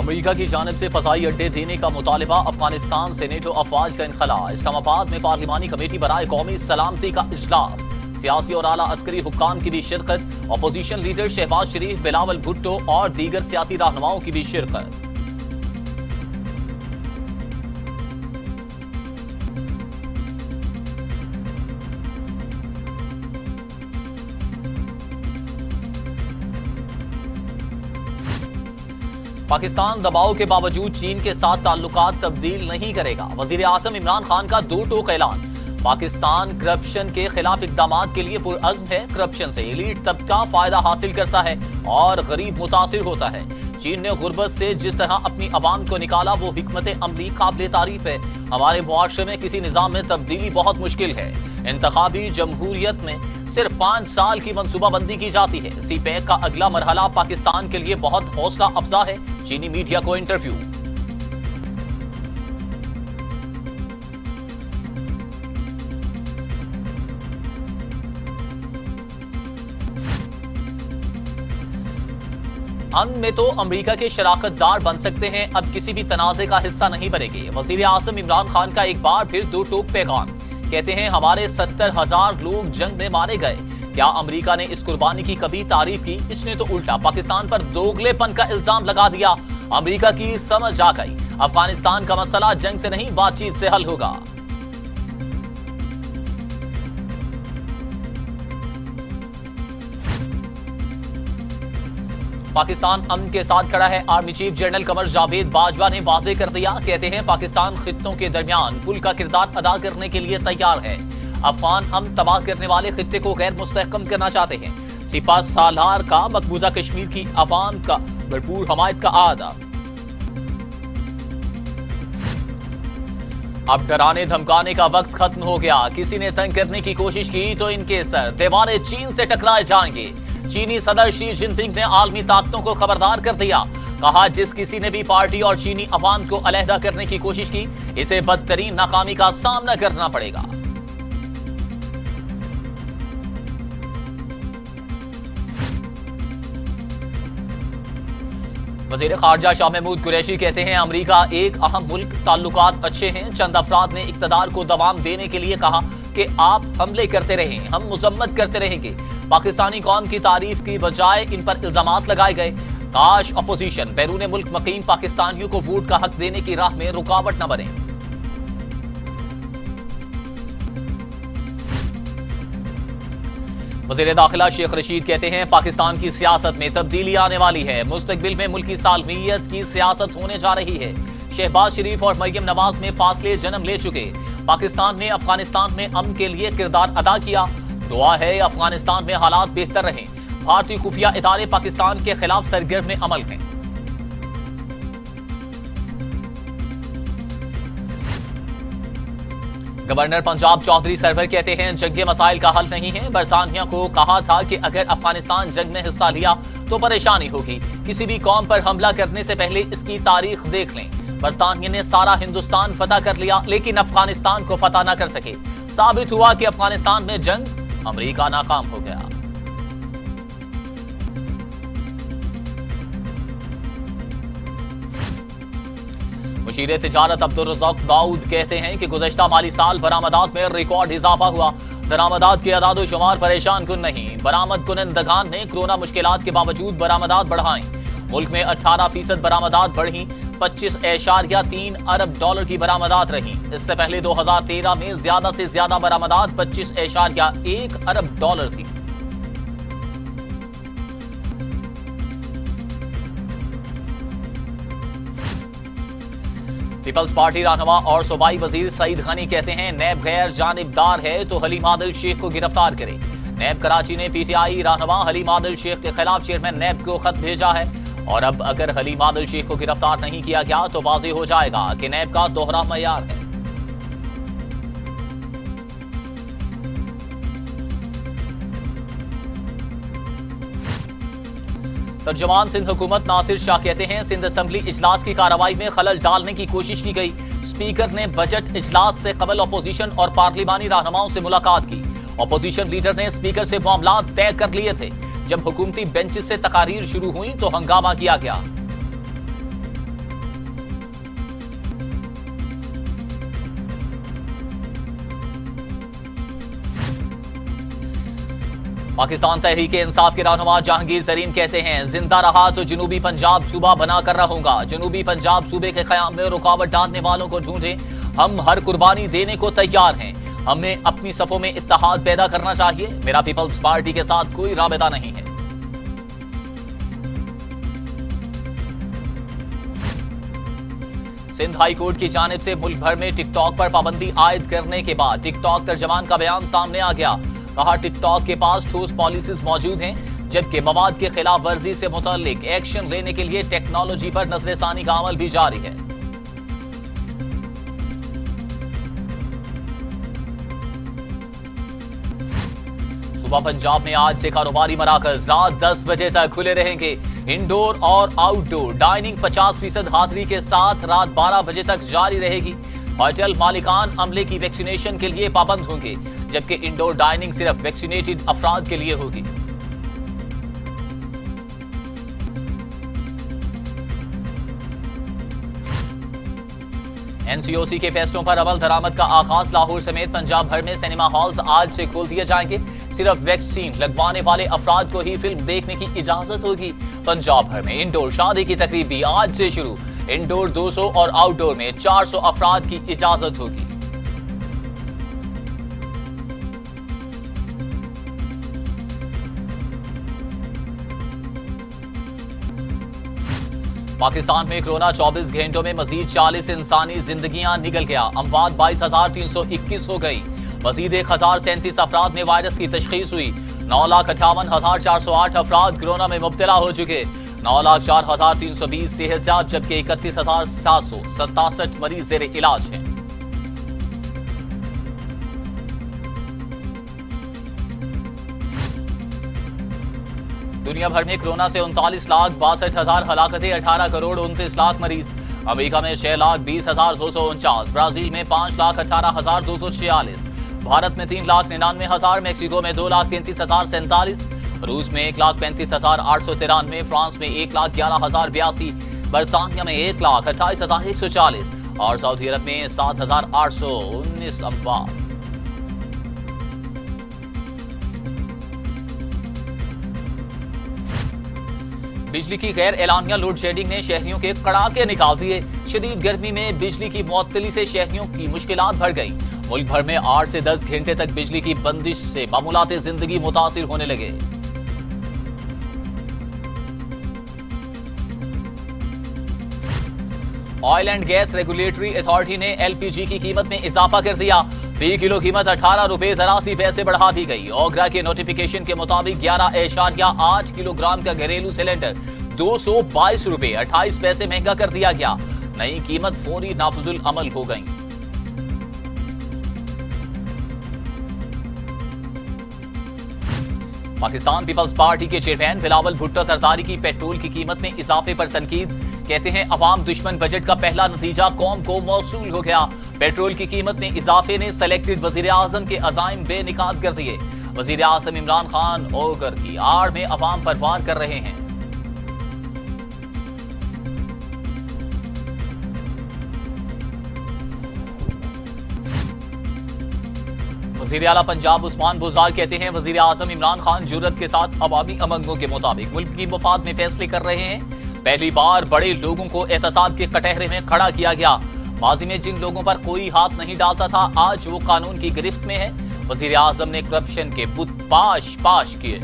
America की जानिब से फजाई अड्डे देने का मुतालिबा, अफगानिस्तान से नेटो अफवाज का इनखला। इस्लामाबाद में पार्लिमानी कमेटी बराए कौमी सलामती का इजलास, सियासी और आला अस्करी हुक्काम की भी शिरकत। अपोजिशन लीडर शहबाज शरीफ, बिलावल भुट्टो और दीगर सियासी रहनुमाओं की भी शिरकत। पाकिस्तान दबाव के बावजूद चीन के साथ ताल्लुकात तब्दील नहीं करेगा। वजीर आजम इमरान खान का दो टोक ऐलान। पाकिस्तान करप्शन के खिलाफ इकदामात के लिए पुरअज़्म है। करप्शन से एलीट तबका फायदा हासिल करता है और गरीब मुतासिर होता है। चीन ने गुर्बत से जिस तरह अपनी अवाम को निकाला, वो हिकमत अमली काबिल तारीफ है। हमारे मुआशरे में किसी निजाम में तब्दीली बहुत मुश्किल है। इंतखाबी जमहूरियत में सिर्फ 5 साल की मंसूबाबंदी की जाती है। सीपैक का अगला मरहला पाकिस्तान के लिए बहुत हौसला अफजा है। चीनी मीडिया को इंटरव्यू। अमन में तो अमेरिका के शराकतदार बन सकते हैं, अब किसी भी तनाज़े का हिस्सा नहीं बनेंगे। वजीर आजम इमरान खान का एक बार फिर दो टोक पैगाम। कहते हैं हमारे 70,000 लोग जंग में मारे गए। क्या अमेरिका ने इस कुर्बानी की कभी तारीफ की? इसने तो उल्टा पाकिस्तान पर दोगलेपन का इल्जाम लगा दिया। अमेरिका की समझ आ गई, अफगानिस्तान का मसला जंग से नहीं बातचीत से हल होगा। पाकिस्तान अमन के साथ खड़ा है। Army chief general Qamar Javed Bajwa ने वाज़ेह कर दिया। कहते हैं पाकिस्तान खित्तों के दरमियान पुल का किरदार अदा करने के लिए तैयार है। अफगान अमन तबाह करने वाले खित्ते को गैर मुस्तहकम करना चाहते हैं। सिपा सालार का मकबूजा कश्मीर की अवाम का भरपूर हमायत का आदा। अब डराने धमकाने का वक्त खत्म हो गया। किसी ने तंग करने की कोशिश की तो इनके सर दीवारें चीन से टकराए जाएंगे। चीनी सदर शी जिनपिंग ने आलमी ताकतों को खबरदार कर दिया। कहा जिस किसी ने भी पार्टी और चीनी अवाम को अलहदा करने की कोशिश की, इसे बदतरीन नाकामी का सामना करना पड़ेगा। वज़ीर ख़ारजा शाह महमूद कुरैशी कहते हैं अमेरिका एक अहम मुल्क, ताल्लुकात अच्छे हैं। चंद अफराद ने इक़्तिदार को दवाम देने के लिए कहा कि आप हमले करते रहें, हम मुज़म्मत करते रहेंगे। पाकिस्तानी कौम की तारीफ की बजाय इन पर इल्जामात लगाए गए। काश अपोजिशन बैरून मुल्क मकीम पाकिस्तानियों को वोट का हक देने की राह में रुकावट न बने। वज़ीर दाखिला शेख रशीद कहते हैं पाकिस्तान की सियासत में तब्दीली आने वाली है। मुस्तकबिल में मुल्की सालमियत की सियासत होने जा रही है। शहबाज शरीफ और मरियम नवाज में फासले जन्म ले चुके। पाकिस्तान ने अफगानिस्तान में अमन के लिए किरदार अदा किया। दुआ है अफगानिस्तान में हालात बेहतर रहें। भारतीय खुफिया इदारे पाकिस्तान के खिलाफ सरगर्म अमल हैं। गवर्नर पंजाब चौधरी सरवर कहते हैं जंग के मसाइल का हल नहीं है। बरतानिया को कहा था कि अगर अफगानिस्तान जंग में हिस्सा लिया तो परेशानी होगी। किसी भी कौम पर हमला करने से पहले इसकी तारीख देख लें। बरतानिया ने सारा हिंदुस्तान फतह कर लिया, लेकिन अफगानिस्तान को फतह न कर सके। साबित हुआ कि अफगानिस्तान में जंग अमेरिका नाकाम हो गया। मुशीर तिजारत अब्दुल रज़ाक दाऊद कहते हैं कि गुज़श्ता माली साल बरामदात में रिकॉर्ड इजाफा हुआ। दरामदात के अदाद शुमार परेशान कुन नहीं। बरामद कुनंदगान ने कोरोना मुश्किलात के बावजूद बरामदात बढ़ाई। मुल्क में 18% बरामदात बढ़ी। 25.3 अरब डॉलर की बरामदात रही। इससे पहले 2013 में ज्यादा से ज्यादा बरामदात 25.1 अरब डॉलर थी। पीपल्स पार्टी रहनुमा और सूबाई वजीर सईद गनी कहते हैं नैब गैर जानिबदार है तो हलीम आदिल शेख को गिरफ्तार करे। नैब कराची ने पीटीआई रहनुमा हलीम आदिल शेख के खिलाफ चेयरमैन नैब को खत भेजा है और अब अगर हलीम आदिल शेख को गिरफ्तार नहीं किया गया तो वाज़ेह हो जाएगा कि नैब का दोहरा मयार है। तर्जुमान सिंध हुकूमत नासिर शाह कहते हैं सिंध असेंबली इजलास की कार्रवाई में खलल डालने की कोशिश की गई। स्पीकर ने बजट इजलास से कबल अपोजिशन और पार्लिमानी रहनुमाओं से मुलाकात की। अपोजिशन लीडर ने स्पीकर से मामला तय कर लिए थे। जब हुकूमती बेंच से तकारीर शुरू हुई तो हंगामा किया गया। पाकिस्तान तहरीक इंसाफ के रहनुमा जहांगीर तरीन कहते हैं, जिंदा रहा तो जनूबी पंजाब सूबा बना कर रहूंगा। जनूबी पंजाब सूबे के कयाम में रुकावट डालने वालों को ढूंढें। हम हर कुर्बानी देने को तैयार हैं। हमें अपनी सफों में इत्तेहाद पैदा करना चाहिए। मेरा पीपल्स पार्टी के साथ कोई राबता नहीं है। सिंध हाई कोर्ट की जानिब से मुल्क भर में टिकटॉक पर पाबंदी आयद करने के बाद टिकटॉक तर्जमान का बयान सामने आ गया। कहा, टिकटॉक के पास ठोस पॉलिसीज मौजूद हैं, जबकि मवाद के खिलाफ वर्जी से मुताल्लिक एक्शन लेने के लिए टेक्नोलॉजी पर नजरसानी का अमल भी जारी है। सूबा पंजाब में आज से कारोबारी मराकज रात 10 बजे तक खुले रहेंगे। इंडोर और आउटडोर डाइनिंग 50% हाजिरी के साथ रात 12 बजे तक जारी रहेगी। होटल मालिकान अमले की वैक्सीनेशन के लिए पाबंद होंगे, जबकि इंडोर डाइनिंग सिर्फ वैक्सीनेटेड अफराद के लिए होगी। एनसीओसी के फैसलों पर अमल दरामद का आगाज। लाहौर समेत पंजाब भर में सिनेमा हॉल्स आज से खोल दिए जाएंगे। सिर्फ वैक्सीन लगवाने वाले अफराद को ही फिल्म देखने की इजाजत होगी। पंजाब भर में इंडोर शादी की तकरीब भी आज से शुरू। इंडोर 200 और आउटडोर में 400 अफराद की इजाजत होगी। पाकिस्तान में कोरोना 24 घंटों में मजीद 40 इंसानी जिंदगियां निकल गया। अमवात 22,321 हो गई। मजीद 1,037 अफराद में वायरस की तशखीस हुई। 9,58,408 अफराद कोरोना में मुब्तला हो चुके। 9,04,320 सेहतयाब, जबकि 31,767 मरीज जेर इलाज हैं। दुनिया भर में कोरोना से 39,62,000 हलाकतें, 18 करोड़ 29 लाख मरीज। अमेरिका में 6,20,249, ब्राजील में 5,18,246, भारत में 3,99,000, मैक्सिको में 2,33,047, रूस में 1,35,893, फ्रांस में 1,11,082, बर्तानिया में 1,28,140 और सऊदी अरब में 7,819 अमवात। बिजली की गैर एलानिया लोड शेडिंग ने शहरियों के कड़ाके निकाल दिए। शदीद गर्मी में बिजली की मुअत्तली से शहरियों की मुश्किलात बढ़ गई। मुल्क भर में 8 से 10 घंटे तक बिजली की बंदिश से मामूलाते जिंदगी मुतासिर होने लगे। Oil and gas regulatory authority ने एलपीजी की कीमत में इजाफा कर दिया। फी किलो कीमत 18 रुपए 83 पैसे बढ़ा दी गई। ओगरा के नोटिफिकेशन के मुताबिक 11.8 किलोग्राम का घरेलू सिलेंडर 222 रुपए 28 पैसे महंगा कर दिया गया। नई कीमत फौरी नाफिजुल अमल हो गई। पाकिस्तान पीपल्स पार्टी के चेयरमैन बिलावल भुट्टो सरदारी की पेट्रोल की कीमत में इजाफे पर तनकीद। कहते हैं, अवाम दुश्मन बजट का पहला नतीजा कौम को मौसूल हो गया। पेट्रोल की कीमत में इजाफे ने सेलेक्टेड वजीर आजम के अजाइम बेनिकाब कर दिए। वजीर आजम इमरान खान ओगर की आड़ में अवाम पर वार कर रहे हैं। वजीर आला पंजाब उस्मान बुज़दार कहते हैं, वजीर आजम इमरान खान जुर्रत के साथ अवामी अमंगों के मुताबिक मुल्क की मफाद में फैसले कर रहे हैं। पहली बार बड़े लोगों को एहतसाब के कटहरे में खड़ा किया गया। माजी में जिन लोगों पर कोई हाथ नहीं डालता था, आज वो कानून की गिरफ्त में है। वजीर आजम ने करप्शन के बुत पाश पाश किए।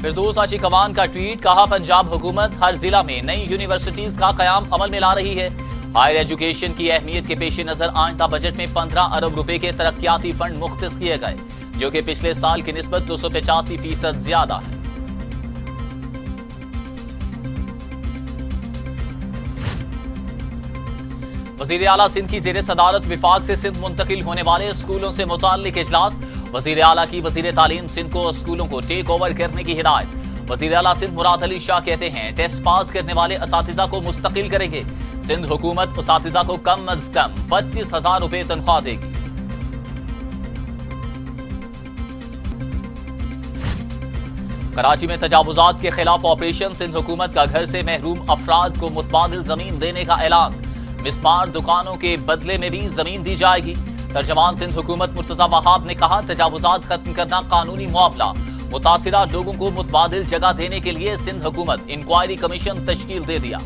फिरदौस आशी कमान का ट्वीट। कहा, पंजाब हुकूमत हर जिला में नई यूनिवर्सिटीज का कयाम अमल में ला रही है। हायर एजुकेशन की अहमियत के पेश नजर आइंदा बजट में 15 अरब रुपए के तरक्याती फंड मुख्तस किए गए, जो कि पिछले साल की निस्बत 285% ज्यादा है। वजीर आला सिंध की जेर सदारत विफाक से सिंध मुंतकिल होने वाले स्कूलों से मुताल्लिक इजलास। वजीर आला की वजीर तालीम सिंध को स्कूलों को टेक ओवर करने की हिदायत। वजीर आला सिंध मुराद अली शाह कहते हैं, टेस्ट पास करने वाले असातिज़ा को मुस्तकिल करेंगे। सिंध हुकूमत असातिज़ा को कम अज कम 25,000 रुपए तनख्वाह देगी। कराची में तजावुजात के खिलाफ ऑपरेशन। सिंध हुकूमत का घर से महरूम अफराद को मुतबादिल जमीन देने का ऐलान। मिसमार दुकानों के बदले में भी जमीन दी जाएगी। तर्जमान सिंध हुकूमत मुर्तजा वहाब ने कहा, तजावुजात खत्म करना कानूनी मुआवला। मुतासिरा लोगों को मुतबादिल जगह देने के लिए सिंध हुकूमत इंक्वायरी कमीशन तश्कील दे दिया।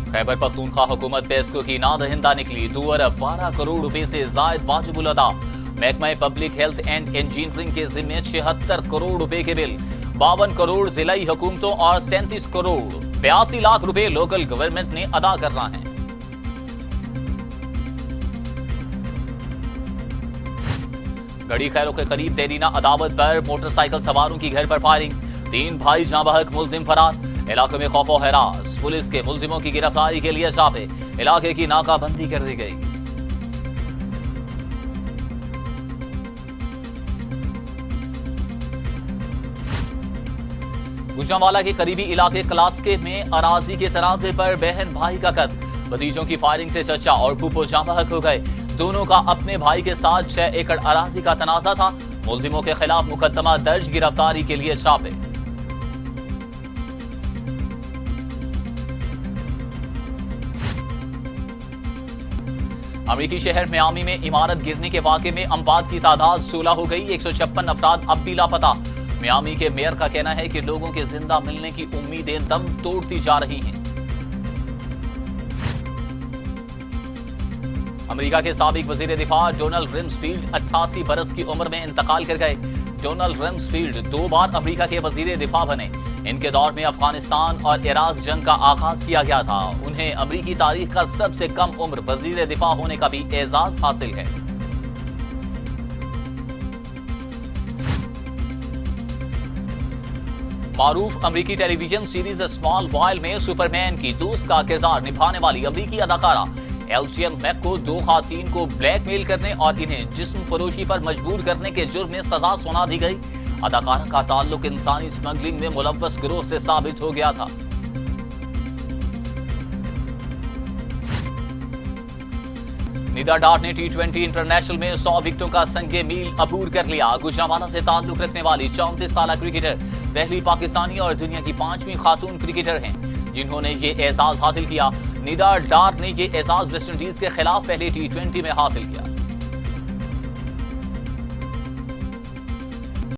खैबर पख्तूनख्वा हुकूमत पेस्को की नादहिंदा निकली। 2 अरब 12 करोड़ रुपए से जायद वाजिबुल अदा। महकमा पब्लिक हेल्थ एंड इंजीनियरिंग के जिम्मे 76 करोड़ रुपए के बिल। 52 करोड़ जिलाई हुकूमतों और 37 करोड़ 82 लाख रुपए लोकल गवर्नमेंट ने अदा करना है। गड़ी खैरों के करीब देरीना अदावत पर मोटरसाइकिल सवारों की घर पर फायरिंग। 3 भाई जाँ बहक, मुलजिम फरार। इलाके में खौफो हरास। पुलिस के मुलजिमों की गिरफ्तारी के लिए छापे। इलाके की नाकाबंदी कर दी गई। गुजरांवाला के करीबी इलाके क्लास्के में अराजी के तनाजे पर बहन भाई का कत्ल। भतीजों की फायरिंग से चचा और फूफो जाँ बहक हो गए। दोनों का अपने भाई के साथ 6 एकड़ अराजी का तनाजा था। मुलजिमों के खिलाफ मुकदमा दर्ज, गिरफ्तारी के लिए छापे। अमेरिकी शहर मियामी में इमारत गिरने के वाकये में अमवात की तादाद 16 हो गई। 156 अफराद अब भी लापता। मियामी के मेयर का कहना है कि लोगों के जिंदा मिलने की उम्मीदें दम तोड़ती जा रही हैं। अमेरिका के साबिक वजीर दिफा डोनाल्ड रम्सफील्ड 88 बरस की उम्र में इंतकाल कर गए। डोनाल्ड रम्सफील्ड 2 बार अमेरिका के वजीर दिफा बने। इनके दौर में अफगानिस्तान और इराक जंग का आगाज किया गया था। उन्हें अमेरिकी तारीख का सबसे कम उम्र वजीर दिफा होने का भी एजाज हासिल है। मारूफ अमेरिकी टेलीविजन सीरीज स्मॉल बॉयल में सुपरमैन की दोस्त का किरदार निभाने वाली अमेरिकी अदाकारा एल्जियन मैक को 2 खातून को ब्लैकमेल करने और इन्हें जिस्म फरोशी पर मजबूर करने के जुर्म में सजा सुना दी गई। अदाकारा का ताल्लुक इंसानी स्मगलिंग में मुलव्वस गिरोह से साबित हो गया था। निदा डार ने T20 इंटरनेशनल में 100 विकेटों का संगे मील अबूर कर लिया। गुजरांवाला से ताल्लुक रखने वाली 34 साल क्रिकेटर पहली पाकिस्तानी और दुनिया की 5वीं खातून क्रिकेटर हैं जिन्होंने ये एजाज हासिल किया। निदा डार ने ये एजाज वेस्टइंडीज के खिलाफ पहले T20 में हासिल किया।